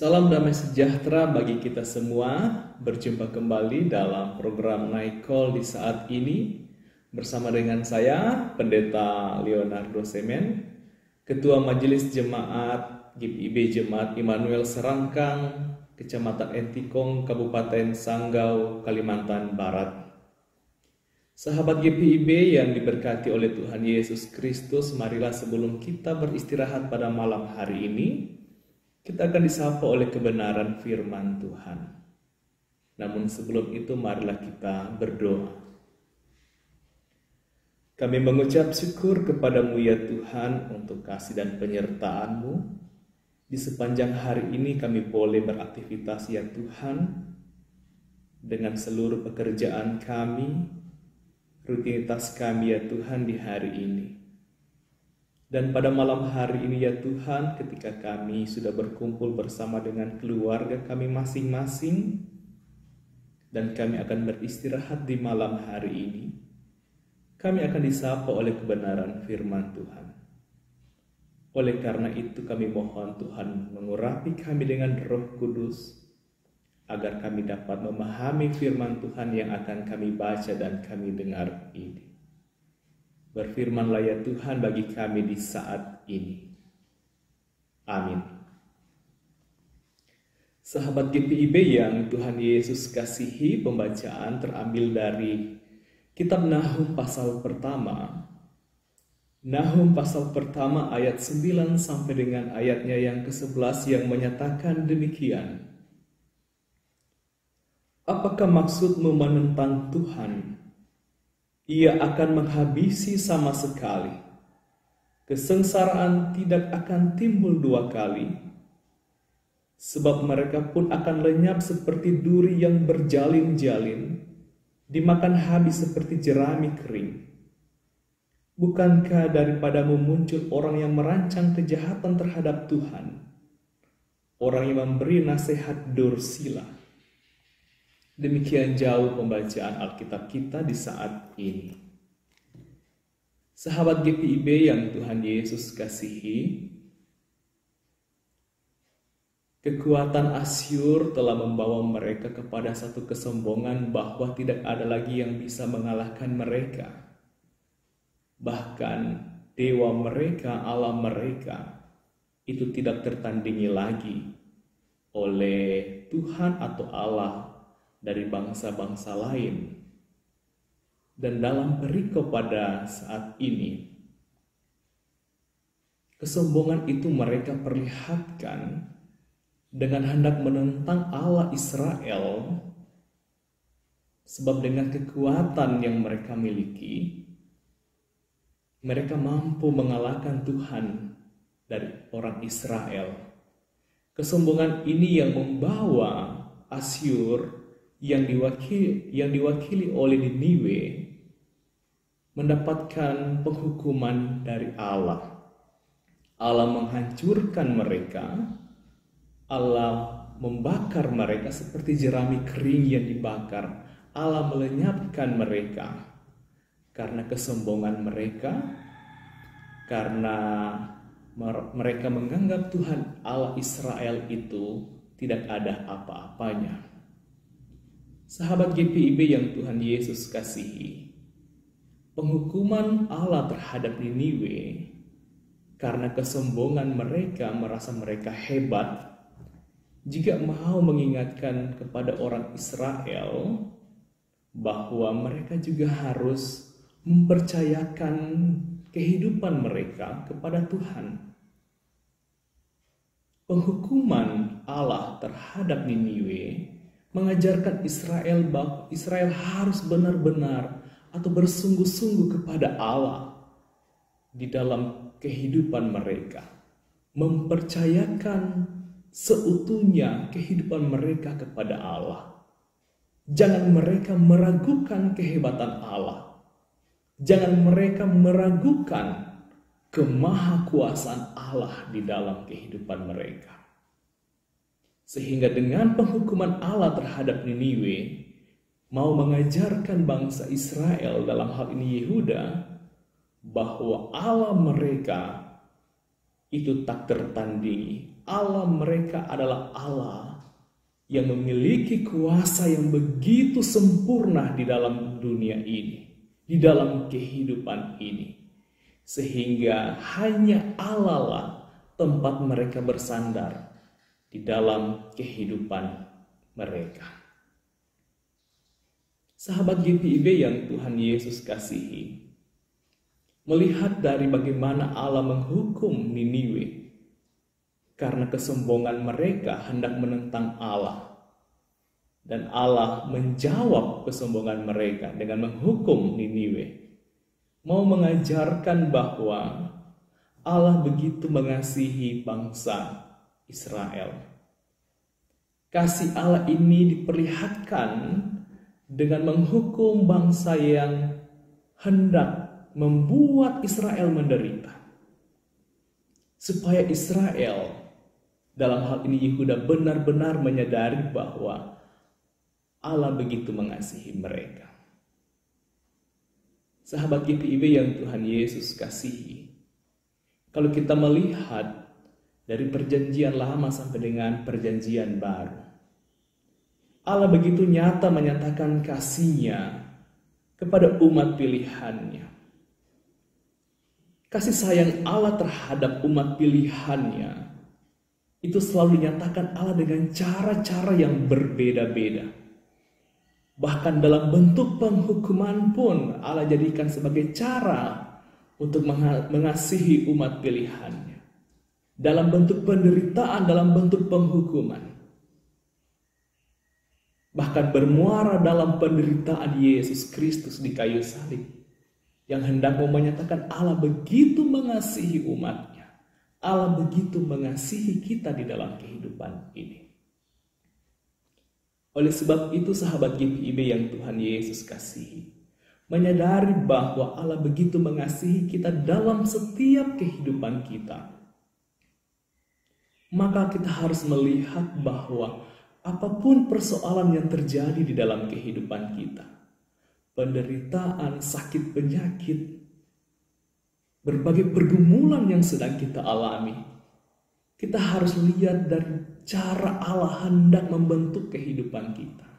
Salam damai sejahtera bagi kita semua. Berjumpa kembali dalam program Night Call di saat ini bersama dengan saya, Pendeta Leonardo Semen, Ketua Majelis Jemaat GPIB Jemaat Immanuel Serangkang, Kecamatan Entikong, Kabupaten Sanggau, Kalimantan Barat. Sahabat GPIB yang diberkati oleh Tuhan Yesus Kristus, marilah sebelum kita beristirahat pada malam hari ini, kita akan disapa oleh kebenaran firman Tuhan. Namun sebelum itu marilah kita berdoa. Kami mengucap syukur kepadamu ya Tuhan untuk kasih dan penyertaan-Mu. Di sepanjang hari ini kami boleh beraktivitas ya Tuhan dengan seluruh pekerjaan kami, rutinitas kami ya Tuhan di hari ini. Dan pada malam hari ini ya Tuhan, ketika kami sudah berkumpul bersama dengan keluarga kami masing-masing, dan kami akan beristirahat di malam hari ini, kami akan disapa oleh kebenaran firman Tuhan. Oleh karena itu kami mohon Tuhan mengurapi kami dengan Roh Kudus, agar kami dapat memahami firman Tuhan yang akan kami baca dan kami dengar ini. Berfirmanlah ya Tuhan bagi kami di saat ini. Amin. Sahabat GPIB yang Tuhan Yesus kasihi, pembacaan terambil dari Kitab Nahum pasal pertama. Nahum pasal pertama ayat 9 sampai dengan ayatnya yang ke-11 yang menyatakan demikian. Apakah maksudmu menentang Tuhan? Ia akan menghabisi sama sekali. Kesengsaraan tidak akan timbul dua kali, sebab mereka pun akan lenyap seperti duri yang berjalin-jalin, dimakan habis seperti jerami kering. Bukankah daripadamu muncul orang yang merancang kejahatan terhadap Tuhan, orang yang memberi nasihat dursila? Demikian jauh pembacaan Alkitab kita di saat ini. Sahabat GPIB yang Tuhan Yesus kasihi, kekuatan Asyur telah membawa mereka kepada satu kesombongan bahwa tidak ada lagi yang bisa mengalahkan mereka. Bahkan dewa mereka, Allah mereka, itu tidak tertandingi lagi oleh Tuhan atau Allah dari bangsa-bangsa lain. Dan dalam perikop pada saat ini, kesombongan itu mereka perlihatkan dengan hendak menentang Allah Israel, sebab dengan kekuatan yang mereka miliki, mereka mampu mengalahkan Tuhan dari orang Israel. Kesombongan ini yang membawa Asyur yang diwakili oleh Niniwe mendapatkan penghukuman dari Allah. Allah menghancurkan mereka, Allah membakar mereka seperti jerami kering yang dibakar. Allah melenyapkan mereka karena kesombongan mereka, karena mereka menganggap Tuhan Allah Israel itu tidak ada apa-apanya. Sahabat GPIB yang Tuhan Yesus kasihi, penghukuman Allah terhadap Niniwe karena kesombongan mereka, merasa mereka hebat, jika mau mengingatkan kepada orang Israel bahwa mereka juga harus mempercayakan kehidupan mereka kepada Tuhan. Penghukuman Allah terhadap Niniwe mengajarkan Israel bahwa Israel harus benar-benar atau bersungguh-sungguh kepada Allah di dalam kehidupan mereka, mempercayakan seutuhnya kehidupan mereka kepada Allah. Jangan mereka meragukan kehebatan Allah, jangan mereka meragukan kemahakuasaan Allah di dalam kehidupan mereka. Sehingga dengan penghukuman Allah terhadap Niniwe, mau mengajarkan bangsa Israel, dalam hal ini Yehuda, bahwa Allah mereka itu tak tertandingi. Allah mereka adalah Allah yang memiliki kuasa yang begitu sempurna di dalam dunia ini, di dalam kehidupan ini. Sehingga hanya Allah lah tempat mereka bersandar di dalam kehidupan mereka. Sahabat GPIB yang Tuhan Yesus kasihi, melihat dari bagaimana Allah menghukum Niniwe karena kesombongan mereka hendak menentang Allah. Dan Allah menjawab kesombongan mereka dengan menghukum Niniwe. Mau mengajarkan bahwa Allah begitu mengasihi bangsa Israel. Kasih Allah ini diperlihatkan dengan menghukum bangsa yang hendak membuat Israel menderita. Supaya Israel, dalam hal ini Yehuda, benar-benar menyadari bahwa Allah begitu mengasihi mereka. Sahabat GPIB yang Tuhan Yesus kasihi, kalau kita melihat dari perjanjian lama sampai dengan perjanjian baru, Allah begitu nyata menyatakan kasih-Nya kepada umat pilihan-Nya. Kasih sayang Allah terhadap umat pilihan-Nya itu selalu dinyatakan Allah dengan cara-cara yang berbeda-beda. Bahkan dalam bentuk penghukuman pun Allah jadikan sebagai cara untuk mengasihi umat pilihan-Nya. Dalam bentuk penderitaan, dalam bentuk penghukuman. Bahkan bermuara dalam penderitaan Yesus Kristus di kayu salib, yang hendak menyatakan Allah begitu mengasihi umat-Nya. Allah begitu mengasihi kita di dalam kehidupan ini. Oleh sebab itu sahabat GPIB yang Tuhan Yesus kasihi, menyadari bahwa Allah begitu mengasihi kita dalam setiap kehidupan kita, maka kita harus melihat bahwa apapun persoalan yang terjadi di dalam kehidupan kita, penderitaan, sakit, penyakit, berbagai pergumulan yang sedang kita alami, kita harus lihat dari cara Allah hendak membentuk kehidupan kita.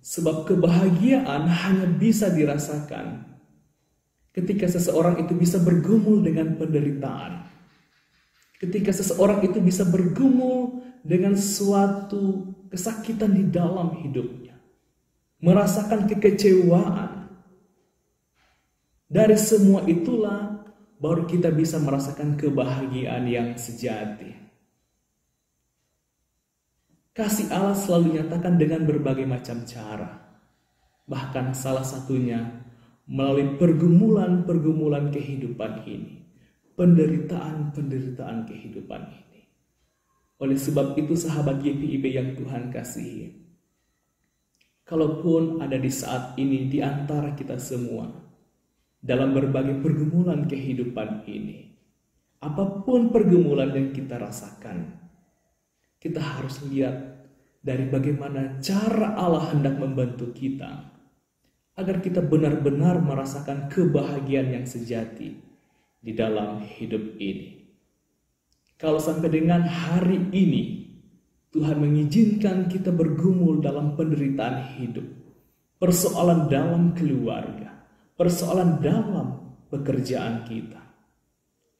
Sebab kebahagiaan hanya bisa dirasakan ketika seseorang itu bisa bergumul dengan penderitaan. Ketika seseorang itu bisa bergumul dengan suatu kesakitan di dalam hidupnya. Merasakan kekecewaan. Dari semua itulah baru kita bisa merasakan kebahagiaan yang sejati. Kasih Allah selalu dinyatakan dengan berbagai macam cara. Bahkan salah satunya melalui pergumulan-pergumulan kehidupan ini. Penderitaan-penderitaan kehidupan ini. Oleh sebab itu sahabat GPIB yang Tuhan kasihi, kalaupun ada di saat ini di antara kita semua, dalam berbagai pergumulan kehidupan ini, apapun pergumulan yang kita rasakan, kita harus lihat dari bagaimana cara Allah hendak membantu kita, agar kita benar-benar merasakan kebahagiaan yang sejati di dalam hidup ini. Kalau sampai dengan hari ini, Tuhan mengizinkan kita bergumul dalam penderitaan hidup, persoalan dalam keluarga, persoalan dalam pekerjaan kita,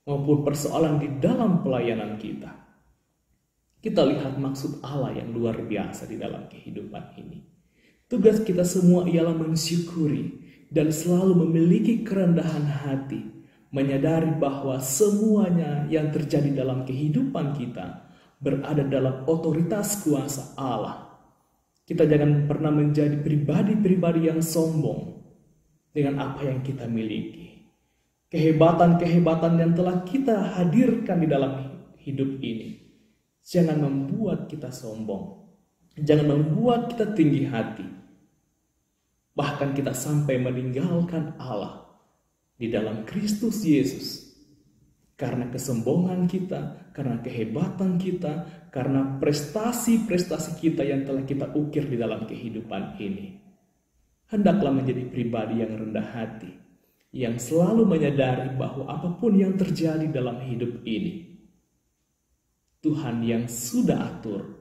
maupun persoalan di dalam pelayanan kita. Kita lihat maksud Allah yang luar biasa di dalam kehidupan ini. Tugas kita semua ialah mensyukuri dan selalu memiliki kerendahan hati, menyadari bahwa semuanya yang terjadi dalam kehidupan kita berada dalam otoritas kuasa Allah. Kita jangan pernah menjadi pribadi-pribadi yang sombong dengan apa yang kita miliki. Kehebatan-kehebatan yang telah kita hadirkan di dalam hidup ini jangan membuat kita sombong. Jangan membuat kita tinggi hati. Bahkan kita sampai meninggalkan Allah di dalam Kristus Yesus. Karena kesombongan kita, karena kehebatan kita, karena prestasi-prestasi kita yang telah kita ukir di dalam kehidupan ini. Hendaklah menjadi pribadi yang rendah hati, yang selalu menyadari bahwa apapun yang terjadi dalam hidup ini, Tuhan yang sudah atur,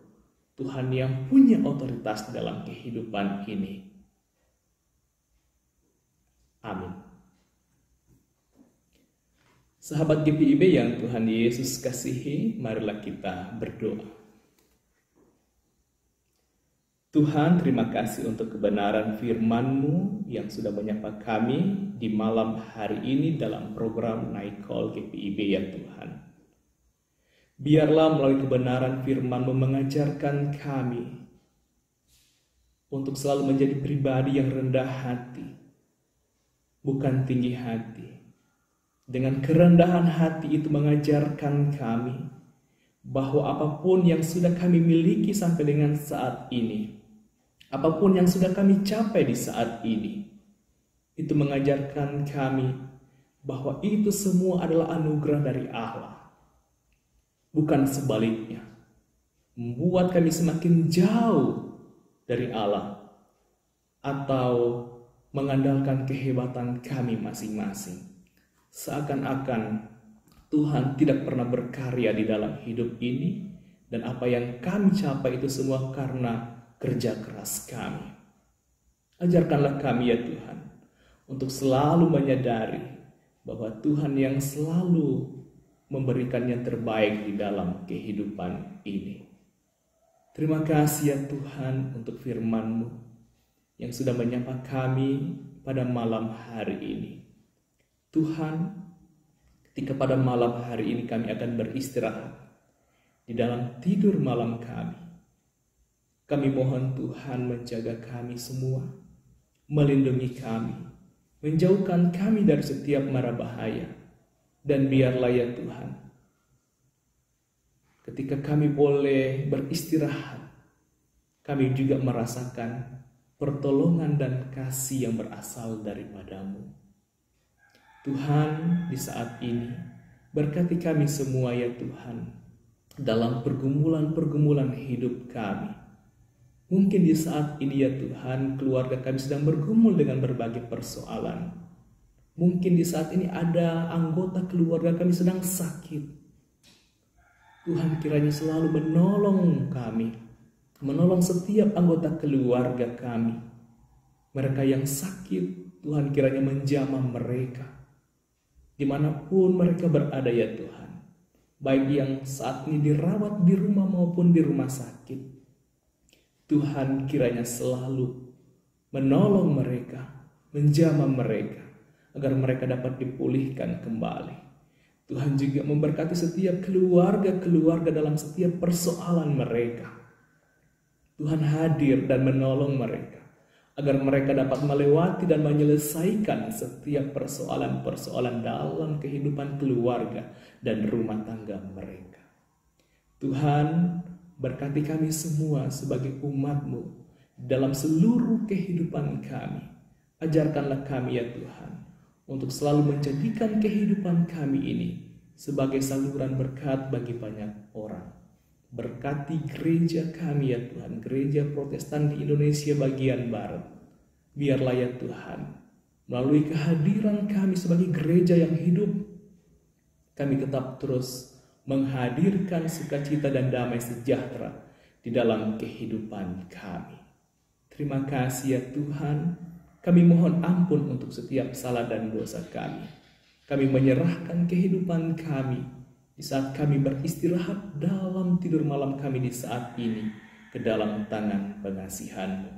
Tuhan yang punya otoritas dalam kehidupan ini. Amin. Sahabat GPIB yang Tuhan Yesus kasihi, marilah kita berdoa. Tuhan, terima kasih untuk kebenaran firman-Mu yang sudah menyapa kami di malam hari ini dalam program Night Call GPIB ya Tuhan. Biarlah melalui kebenaran firman-Mu mengajarkan kami untuk selalu menjadi pribadi yang rendah hati, bukan tinggi hati. Dengan kerendahan hati itu mengajarkan kami bahwa apapun yang sudah kami miliki sampai dengan saat ini, apapun yang sudah kami capai di saat ini, itu mengajarkan kami bahwa itu semua adalah anugerah dari Allah. Bukan sebaliknya, membuat kami semakin jauh dari Allah atau mengandalkan kehebatan kami masing-masing. Seakan-akan Tuhan tidak pernah berkarya di dalam hidup ini, dan apa yang kami capai itu semua karena kerja keras kami. Ajarkanlah kami ya Tuhan untuk selalu menyadari bahwa Tuhan yang selalu memberikan yang terbaik di dalam kehidupan ini. Terima kasih ya Tuhan untuk firman-Mu yang sudah menyapa kami pada malam hari ini. Tuhan, ketika pada malam hari ini kami akan beristirahat di dalam tidur malam kami mohon Tuhan menjaga kami semua, melindungi kami, menjauhkan kami dari setiap mara bahaya. Dan biarlah ya Tuhan, ketika kami boleh beristirahat, kami juga merasakan pertolongan dan kasih yang berasal daripada-Mu. Tuhan, di saat ini, berkati kami semua ya Tuhan, dalam pergumulan-pergumulan hidup kami. Mungkin di saat ini ya Tuhan, keluarga kami sedang bergumul dengan berbagai persoalan. Mungkin di saat ini ada anggota keluarga kami sedang sakit. Tuhan kiranya selalu menolong kami, menolong setiap anggota keluarga kami. Mereka yang sakit, Tuhan kiranya menjamah mereka. Dimanapun mereka berada ya Tuhan, baik yang saat ini dirawat di rumah maupun di rumah sakit, Tuhan kiranya selalu menolong mereka, menjamah mereka, agar mereka dapat dipulihkan kembali. Tuhan juga memberkati setiap keluarga-keluarga dalam setiap persoalan mereka. Tuhan hadir dan menolong mereka, agar mereka dapat melewati dan menyelesaikan setiap persoalan-persoalan dalam kehidupan keluarga dan rumah tangga mereka. Tuhan, berkati kami semua sebagai umat-Mu dalam seluruh kehidupan kami. Ajarkanlah kami ya Tuhan, untuk selalu menjadikan kehidupan kami ini sebagai saluran berkat bagi banyak orang. Berkati gereja kami ya Tuhan, gereja Protestan di Indonesia bagian Barat. Biarlah ya Tuhan, melalui kehadiran kami sebagai gereja yang hidup, kami tetap terus menghadirkan sukacita dan damai sejahtera di dalam kehidupan kami. Terima kasih ya Tuhan, kami mohon ampun untuk setiap salah dan dosa kami. Kami menyerahkan kehidupan kami di saat kami beristirahat dalam tidur malam kami di saat ini ke dalam tangan pengasihan-Mu.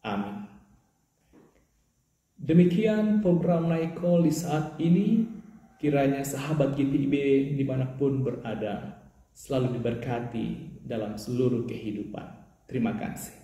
Amin. Demikian program Night Call di saat ini. Kiranya sahabat GPIB dimanapun berada selalu diberkati dalam seluruh kehidupan. Terima kasih.